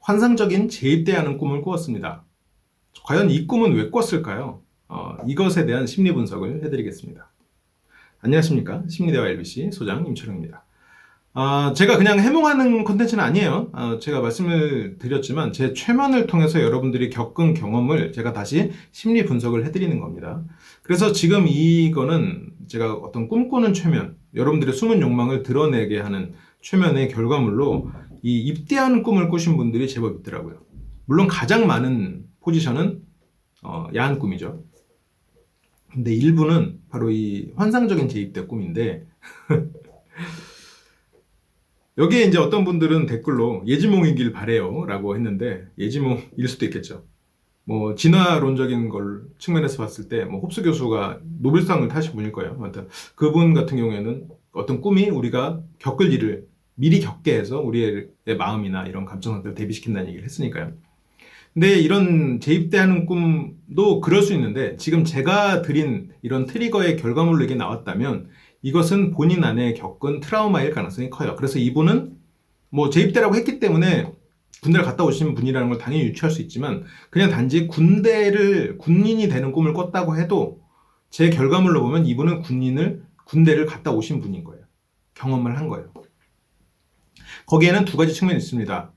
환상적인 재입대하는 꿈을 꾸었습니다. 과연 이 꿈은 왜 꿨을까요? 이것에 대한 심리 분석을 해드리겠습니다. 안녕하십니까? 심리대화 LBC 소장 임철웅입니다. 제가 그냥 해몽하는 콘텐츠는 아니에요. 제가 말씀을 드렸지만 제 최면을 통해서 여러분들이 겪은 경험을 제가 다시 심리 분석을 해드리는 겁니다. 그래서 지금 이거는 제가 어떤 꿈꾸는 최면, 여러분들의 숨은 욕망을 드러내게 하는 최면의 결과물로 이 입대하는 꿈을 꾸신 분들이 제법 있더라고요. 물론 가장 많은 포지션은 야한 꿈이죠. 근데 일부는 바로 이 환상적인 재입대 꿈인데 여기에 이제 어떤 분들은 댓글로 예지몽이길 바래요 라고 했는데 예지몽일 수도 있겠죠. 뭐 진화론적인 걸 측면에서 봤을 때 뭐 홉스 교수가 노벨상을 타신 분일 거예요. 아무튼 그분 같은 경우에는 어떤 꿈이 우리가 겪을 일을 미리 겪게 해서 우리의 마음이나 이런 감정 상태를 대비시킨다는 얘기를 했으니까요. 근데 이런 재입대하는 꿈도 그럴 수 있는데 지금 제가 드린 이런 트리거의 결과물로 이게 나왔다면 이것은 본인 안에 겪은 트라우마일 가능성이 커요. 그래서 이분은 뭐 재입대라고 했기 때문에 군대를 갔다 오신 분이라는 걸 당연히 유추할 수 있지만 그냥 단지 군인이 되는 꿈을 꿨다고 해도 제 결과물로 보면 이분은 군대를 갔다 오신 분인 거예요. 경험을 한 거예요. 거기에는 두 가지 측면이 있습니다.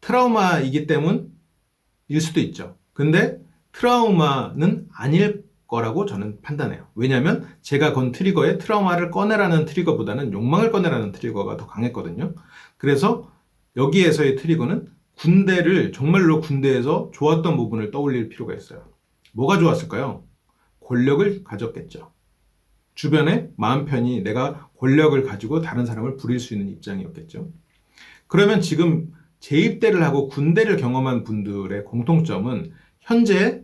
트라우마이기 때문일 수도 있죠. 근데 트라우마는 아닐 거라고 저는 판단해요. 왜냐하면 제가 건 트리거에 트라우마를 꺼내라는 트리거보다는 욕망을 꺼내라는 트리거가 더 강했거든요. 그래서 여기에서의 트리거는 정말로 군대에서 좋았던 부분을 떠올릴 필요가 있어요. 뭐가 좋았을까요? 권력을 가졌겠죠. 주변에 마음 편히 내가 권력을 가지고 다른 사람을 부릴 수 있는 입장이었겠죠. 그러면 지금 재입대를 하고 군대를 경험한 분들의 공통점은 현재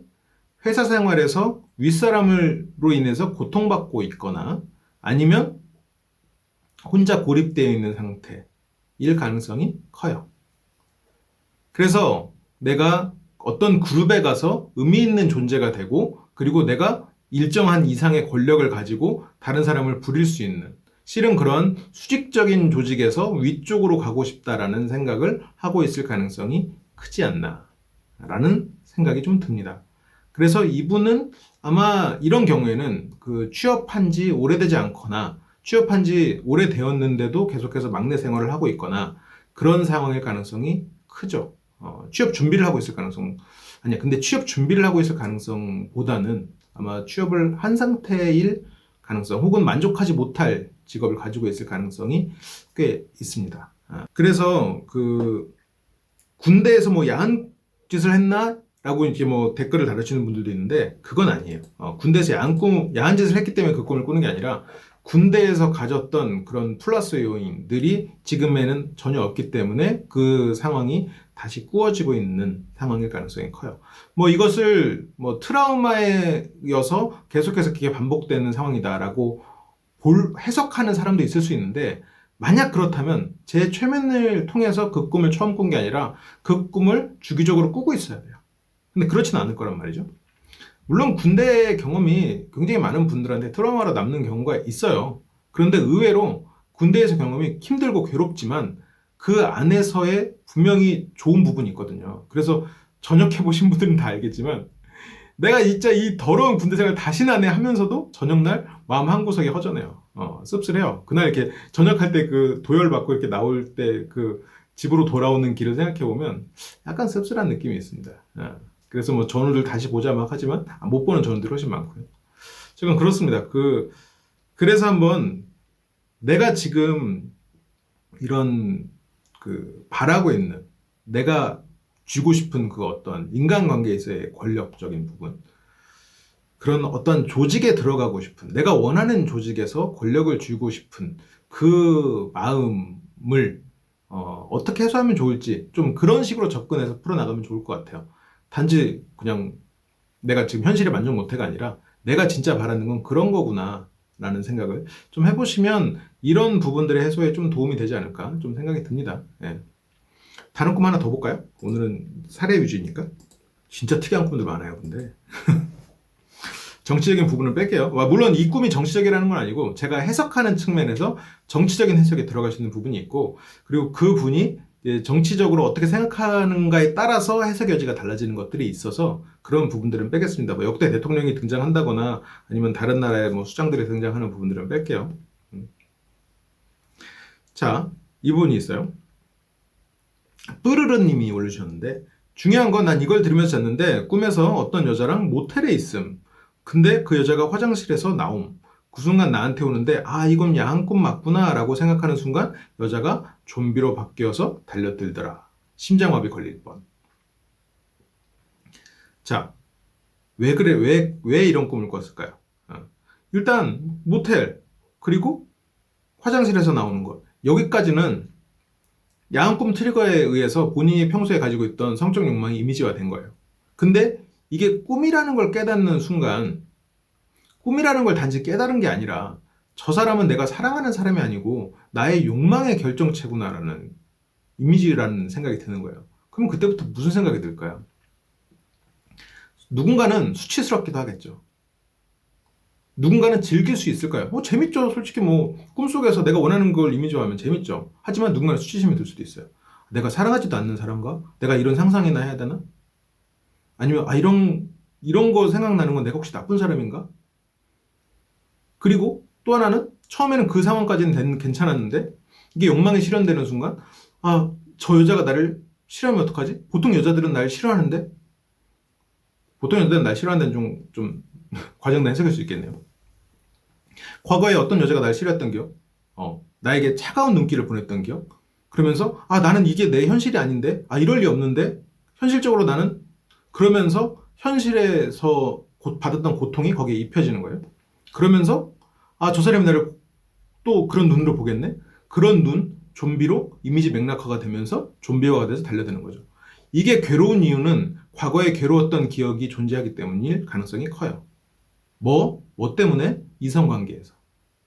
회사 생활에서 윗사람으로 인해서 고통받고 있거나 아니면 혼자 고립되어 있는 상태일 가능성이 커요. 그래서 내가 어떤 그룹에 가서 의미 있는 존재가 되고 그리고 내가 일정한 이상의 권력을 가지고 다른 사람을 부릴 수 있는 실은 그런 수직적인 조직에서 위쪽으로 가고 싶다라는 생각을 하고 있을 가능성이 크지 않나 라는 생각이 좀 듭니다. 그래서 이분은 아마 이런 경우에는 취업한 지 오래되지 않거나 취업한 지 오래되었는데도 계속해서 막내 생활을 하고 있거나 그런 상황일 가능성이 크죠. 취업 준비를 하고 있을 가능성, 아니야. 근데 취업 준비를 하고 있을 가능성보다는 아마 취업을 한 상태일 가능성 혹은 만족하지 못할 직업을 가지고 있을 가능성이 꽤 있습니다. 그래서 군대에서 뭐 야한 짓을 했나? 라고 이렇게 뭐 댓글을 달아주시는 분들도 있는데 그건 아니에요. 군대에서 야한 짓을 했기 때문에 그 꿈을 꾸는 게 아니라 군대에서 가졌던 그런 플러스 요인들이 지금에는 전혀 없기 때문에 그 상황이 다시 꾸어지고 있는 상황일 가능성이 커요. 뭐 이것을 뭐 트라우마여서 계속해서 그게 반복되는 상황이다라고 해석하는 사람도 있을 수 있는데 만약 그렇다면 제 최면을 통해서 그 꿈을 처음 꾼 게 아니라 그 꿈을 주기적으로 꾸고 있어야 돼요. 근데 그렇지는 않을 거란 말이죠. 물론 군대 경험이 굉장히 많은 분들한테 트라우마로 남는 경우가 있어요. 그런데 의외로 군대에서 경험이 힘들고 괴롭지만 그 안에서의 분명히 좋은 부분이 있거든요. 그래서 전역해보신 분들은 다 알겠지만 내가 진짜 이 더러운 군대 생활 다시는 안 해 하면서도 저녁날 마음 한구석이 허전해요. 씁쓸해요. 그날 이렇게 전역할 때 도열받고 이렇게 나올 때 집으로 돌아오는 길을 생각해보면 약간 씁쓸한 느낌이 있습니다. 그래서 뭐 전우들 다시 보자 막 하지만 못 보는 전우들이 훨씬 많고요. 지금 그렇습니다. 그래서 한번 내가 지금 이런 바라고 있는 내가 쥐고 싶은 어떤 인간관계에서의 권력적인 부분 그런 어떤 조직에 들어가고 싶은 내가 원하는 조직에서 권력을 쥐고 싶은 그 마음을 어떻게 해소하면 좋을지 좀 그런 식으로 접근해서 풀어나가면 좋을 것 같아요. 단지 그냥 내가 지금 현실에 만족 못해가 아니라 내가 진짜 바라는 건 그런 거구나 라는 생각을 좀 해보시면 이런 부분들의 해소에 좀 도움이 되지 않을까 좀 생각이 듭니다. 예. 다른 꿈 하나 더 볼까요? 오늘은 사례 위주니까. 진짜 특이한 꿈들 많아요 근데 정치적인 부분은 뺄게요. 물론 이 꿈이 정치적이라는 건 아니고 제가 해석하는 측면에서 정치적인 해석에 들어갈 수 있는 부분이 있고 그리고 그 분이 정치적으로 어떻게 생각하는가에 따라서 해석 여지가 달라지는 것들이 있어서 그런 부분들은 빼겠습니다. 뭐 역대 대통령이 등장한다거나 아니면 다른 나라의 뭐 수장들이 등장하는 부분들은 뺄게요. 자, 이분이 있어요. 뿌르르님이 올려주셨는데, 중요한 건 난 이걸 들으면서 잤는데 꿈에서 어떤 여자랑 모텔에 있음. 근데 그 여자가 화장실에서 나옴. 그 순간 나한테 오는데 아 이건 야한 꿈 맞구나 라고 생각하는 순간 여자가 좀비로 바뀌어서 달려들더라. 심장마비 걸릴 뻔. 자, 왜 그래? 왜 이런 꿈을 꿨을까요? 일단 모텔 그리고 화장실에서 나오는 것. 여기까지는 야한 꿈 트리거에 의해서 본인이 평소에 가지고 있던 성적 욕망이 이미지화된 거예요. 근데 이게 꿈이라는 걸 깨닫는 순간 꿈이라는 걸 단지 깨달은 게 아니라 저 사람은 내가 사랑하는 사람이 아니고 나의 욕망의 결정체구나라는 이미지라는 생각이 드는 거예요. 그럼 그때부터 무슨 생각이 들까요? 누군가는 수치스럽기도 하겠죠. 누군가는 즐길 수 있을까요? 재밌죠. 솔직히 뭐 꿈속에서 내가 원하는 걸 이미지화하면 재밌죠. 하지만 누군가는 수치심이 들 수도 있어요. 내가 사랑하지도 않는 사람과 내가 이런 상상이나 해야 되나? 아니면 이런 거 생각나는 건 내가 혹시 나쁜 사람인가? 그리고 또 하나는 처음에는 그 상황까지는 괜찮았는데 이게 욕망이 실현되는 순간 저 여자가 나를 싫어하면 어떡하지? 보통 여자들은 날 싫어하는데 보통 여자들은 날 싫어하는 데는 좀 과장된 해석일 수 있겠네요. 과거에 어떤 여자가 날 싫어했던 기억? 나에게 차가운 눈길을 보냈던 기억? 그러면서 나는 이게 내 현실이 아닌데 이럴 리 없는데 현실적으로 나는 그러면서 현실에서 받았던 고통이 거기에 입혀지는 거예요. 그러면서 저 사람이 나를 또 그런 눈으로 보겠네? 그런 눈, 좀비로 이미지 맥락화가 되면서 좀비화가 돼서 달려드는 거죠. 이게 괴로운 이유는 과거에 괴로웠던 기억이 존재하기 때문일 가능성이 커요. 뭐 때문에? 이성관계에서.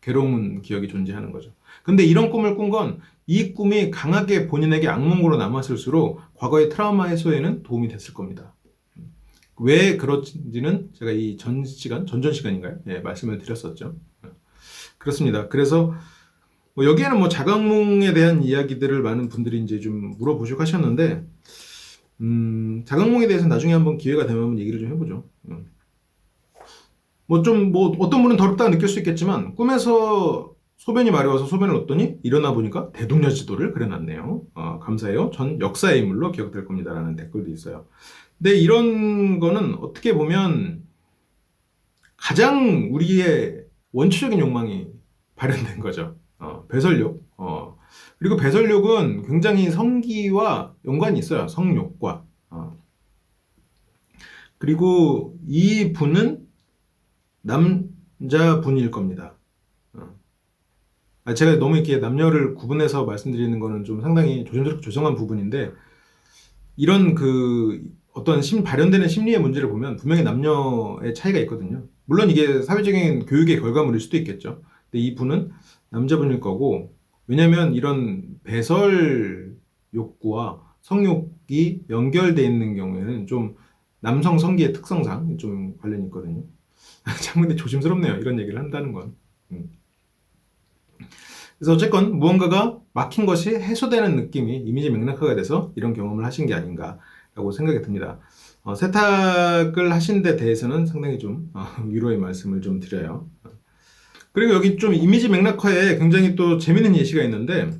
괴로운 기억이 존재하는 거죠. 근데 이런 꿈을 꾼 건 이 꿈이 강하게 본인에게 악몽으로 남았을수록 과거의 트라우마 해소에는 도움이 됐을 겁니다. 왜 그렇지는 제가 이 전전 시간인가요? 말씀을 드렸었죠. 그렇습니다. 그래서 여기에는 뭐 자각몽에 대한 이야기들을 많은 분들이 이제 좀 물어보시고 하셨는데, 자각몽에 대해서 나중에 한번 기회가 되면 한번 얘기를 좀 해보죠. 어떤 분은 더럽다고 느낄 수 있겠지만, 꿈에서 소변이 마려워서 소변을 넣었더니 일어나 보니까 대동여지도를 그려놨네요. 감사해요. 전 역사의 인물로 기억될 겁니다. 라는 댓글도 있어요. 근데 이런 거는 어떻게 보면 가장 우리의 원초적인 욕망이 발현된 거죠. 배설욕. 그리고 배설욕은 굉장히 성기와 연관이 있어요. 성욕과. 그리고 이 분은 남자분일 겁니다. 제가 너무 이렇게 남녀를 구분해서 말씀드리는 거는 좀 상당히 조심스럽게 조성한 부분인데, 이런 어떤 발현되는 심리의 문제를 보면 분명히 남녀의 차이가 있거든요. 물론 이게 사회적인 교육의 결과물일 수도 있겠죠. 근데 이 분은 남자분일 거고, 왜냐면 이런 배설 욕구와 성욕이 연결되어 있는 경우에는 좀 남성 성기의 특성상 좀 관련이 있거든요. 참 근데 조심스럽네요. 이런 얘기를 한다는 건. 그래서 어쨌건 무언가가 막힌 것이 해소되는 느낌이 이미지 맥락화가 돼서 이런 경험을 하신 게 아닌가라고 생각이 듭니다. 세탁을 하신 데 대해서는 상당히 좀 위로의 말씀을 좀 드려요. 그리고 여기 좀 이미지 맥락화에 굉장히 또 재밌는 예시가 있는데,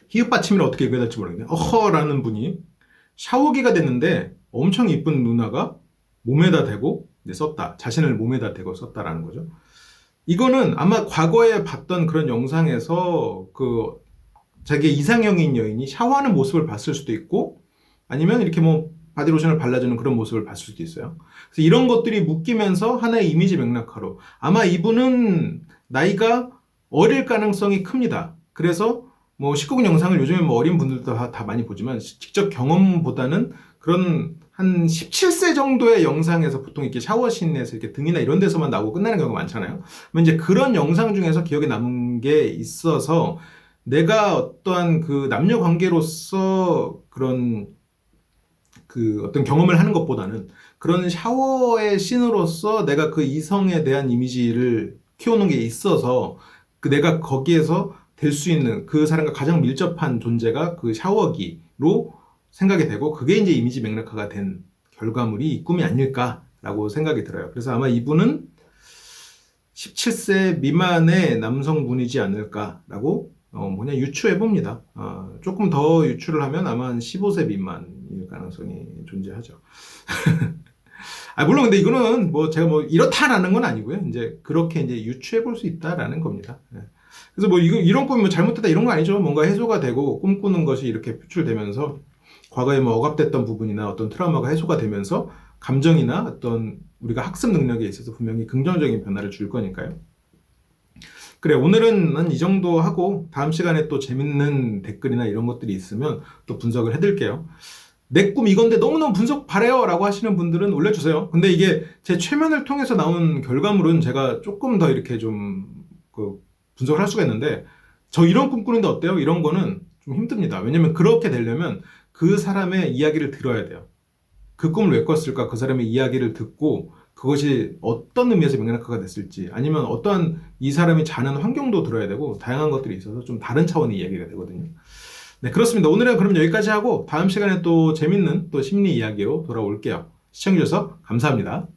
히읗 받침을 어떻게 읽어야 될지 모르겠네요. 어허라는 분이 샤워기가 됐는데 엄청 이쁜 누나가 몸에다 대고 썼다. 자신을 몸에다 대고 썼다라는 거죠. 이거는 아마 과거에 봤던 그런 영상에서 자기의 이상형인 여인이 샤워하는 모습을 봤을 수도 있고, 아니면 이렇게 뭐 바디로션을 발라주는 그런 모습을 봤을 수도 있어요. 그래서 이런 것들이 묶이면서 하나의 이미지 맥락화로 아마 이분은 나이가 어릴 가능성이 큽니다. 그래서 뭐 19금 영상을 요즘에 뭐 어린 분들도 다 많이 보지만 직접 경험보다는 그런 한 17세 정도의 영상에서 보통 이렇게 샤워씬에서 이렇게 등이나 이런 데서만 나오고 끝나는 경우가 많잖아요. 그러면 이제 그런 영상 중에서 기억에 남은 게 있어서 내가 어떠한 남녀 관계로서 그런 어떤 경험을 하는 것보다는 그런 샤워의 씬으로서 내가 그 이성에 대한 이미지를 키워놓은 게 있어서 내가 거기에서 될 수 있는 그 사람과 가장 밀접한 존재가 그 샤워기로 생각이 되고 그게 이제 이미지 맥락화가 된 결과물이 이 꿈이 아닐까라고 생각이 들어요. 그래서 아마 이분은 17세 미만의 남성분이지 않을까라고 그냥 유추해 봅니다. 조금 더 유추를 하면 아마 한 15세 미만일 가능성이 존재하죠. 물론 근데 이거는 뭐 제가 뭐 이렇다라는 건 아니고요. 이제 그렇게 이제 유추해 볼 수 있다라는 겁니다. 예. 그래서 뭐 이런 꿈이 뭐 잘못됐다 이런 거 아니죠. 뭔가 해소가 되고 꿈꾸는 것이 이렇게 표출되면서 과거에 뭐 억압됐던 부분이나 어떤 트라우마가 해소가 되면서 감정이나 어떤 우리가 학습 능력에 있어서 분명히 긍정적인 변화를 줄 거니까요. 그래, 오늘은 한 이 정도 하고 다음 시간에 또 재밌는 댓글이나 이런 것들이 있으면 또 분석을 해드릴게요. 내 꿈 이건데 너무너무 분석 바래요 라고 하시는 분들은 올려주세요. 근데 이게 제 최면을 통해서 나온 결과물은 제가 조금 더 이렇게 좀 분석을 할 수가 있는데 저 이런 꿈 꾸는데 어때요? 이런 거는 좀 힘듭니다. 왜냐면 그렇게 되려면 그 사람의 이야기를 들어야 돼요. 그 꿈을 왜 꿨을까? 그 사람의 이야기를 듣고 그것이 어떤 의미에서 맥락화가 됐을지 아니면 어떠한 이 사람이 자는 환경도 들어야 되고 다양한 것들이 있어서 좀 다른 차원의 이야기가 되거든요. 네, 그렇습니다. 오늘은 그럼 여기까지 하고 다음 시간에 또 재밌는 또 심리 이야기로 돌아올게요. 시청해주셔서 감사합니다.